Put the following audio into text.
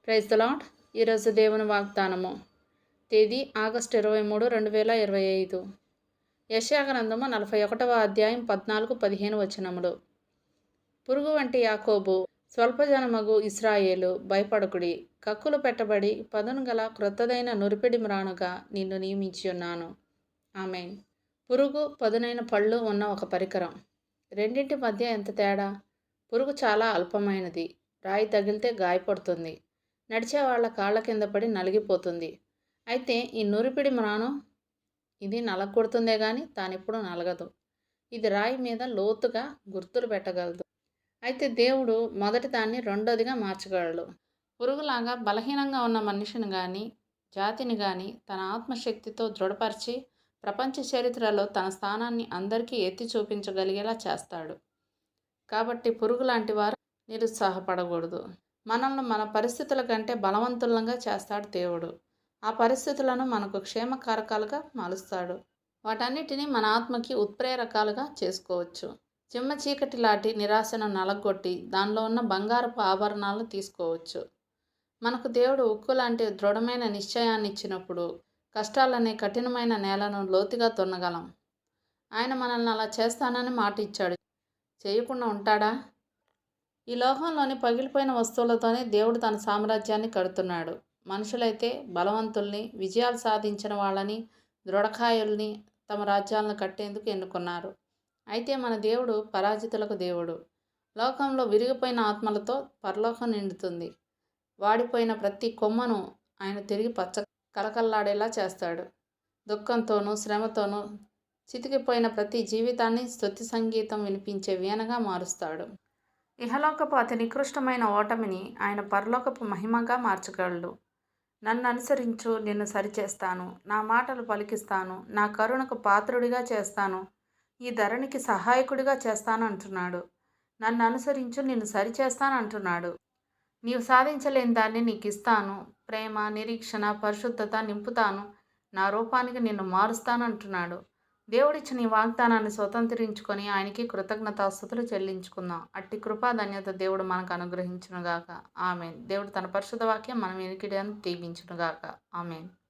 Praise the lord. ఈరోజు దేవుని వాగ్దానము. తేదీ ఆగస్టు 23, 2025. యెషయా గ్రంథము 41వ అధ్యాయం 14-15 వచనములు. పురుగు వంటి యాకోబు, స్వల్పజనమగు ఇశ్రాయేలు, భయపడకుడి. కక్కులు పెట్టబడి పదును గల క్రొత్తదైన నురిపిడి మ్రానుగా నిన్ను నియమించున్నాను. ఆమేన్. పురుగు, పదునైన పళ్ళు ఉన్న ఒక పరికరం. రెండింటి మధ్య ఎంత తేడా? పురుగు చాలా అల్పమైనది. రాయి తగిలితే గాయపడుతుంది. నడిచే వాళ్ళ కాళ్ళ కింద పడి నలిగిపోతుంది. అయితే ఈ నురిపిడి మ్రాను, ఇది నలగొడుతుందే కానీ తానెప్పుడు నలగదు. ఇది రాయి మీద లోతుగా గుర్తులు పెట్టగలదు. అయితే దేవుడు మొదటి దాన్ని రెండోదిగా మార్చగలడు. పురుగులాగా బలహీనంగా ఉన్న మనిషిని కానీ, జాతిని కానీ తన ఆత్మశక్తితో దృఢపరిచి ప్రపంచ చరిత్రలో తన స్థానాన్ని అందరికీ ఎత్తి చూపించగలిగేలా చేస్తాడు. కాబట్టి పురుగు లాంటి వారు నిరుత్సాహపడకూడదు. మనల్ని మన పరిస్థితుల కంటే బలవంతులంగా చేస్తాడు దేవుడు. ఆ పరిస్థితులను మనకు క్షేమకారకాలుగా మారుస్తాడు. వాటన్నిటినీ మన ఆత్మకి ఉత్ప్రేరకాలుగా చేసుకోవచ్చు. చిమ్మ చీకటి లాంటి నిరాశను నలగొట్టి దానిలో ఉన్న బంగారపు ఆభరణాలను తీసుకోవచ్చు. మనకు దేవుడు ఉక్కు లాంటి దృఢమైన నిశ్చయాన్ని ఇచ్చినప్పుడు కష్టాలనే కఠినమైన నేలను లోతుగా దున్నగలం. ఆయన మనల్ని అలా చేస్తానని మాట ఇచ్చాడు. చేయకుండా ఉంటాడా? ఈ లోకంలోని పగిలిపోయిన వస్తువులతోనే దేవుడు తన సామ్రాజ్యాన్ని కడుతున్నాడు. మనుషులైతే బలవంతుల్ని, విజయాలు సాధించిన వాళ్ళని, దృఢకాయుల్ని తమ రాజ్యాలను కట్టేందుకు ఎన్నుకున్నారు. అయితే మన దేవుడు పరాజితులకు దేవుడు. లోకంలో విరిగిపోయిన ఆత్మలతో పరలోకం నిండుతుంది. వాడిపోయిన ప్రతి కొమ్మను ఆయన తిరిగి పచ్చ కలకల్లాడేలా చేస్తాడు. దుఃఖంతోనూ శ్రమతోనూ చితికిపోయిన ప్రతి జీవితాన్ని స్తుతి సంగీతం వినిపించే వీణగా మారుస్తాడు. ఇహలోకపు అతి నికృష్టమైన ఓటమిని ఆయన పరలోకపు మహిమగా మార్చగలడు. నన్ను అనుసరించు, నిన్ను సరిచేస్తాను, నా మాటలు పలికిస్తాను, నా కరుణకు పాత్రుడిగా చేస్తాను, ఈ ధరణికి సహాయకుడిగా చేస్తాను అంటున్నాడు. నన్ను అనుసరించు, నిన్ను సరిచేస్తాను అంటున్నాడు. నీవు సాధించలేని దాన్ని నీకు ఇస్తాను. ప్రేమ, నిరీక్షణ, పరిశుద్ధత నింపుతాను. నా రూపానికి నిన్ను మారుస్తాను అంటున్నాడు. దేవుడిచ్చిన ఈ వాగ్దానాన్ని స్వతంత్రించుకొని ఆయనకి కృతజ్ఞతాస్తుతులు చెల్లించుకుందాం. అట్టి కృపా ధన్యత దేవుడు మనకు అనుగ్రహించునుగాక. ఆమెన్. దేవుడు తన పరిశుద్ధ వాక్యం మనం వినికిడిని దీవించునుగాక. ఆమెన్.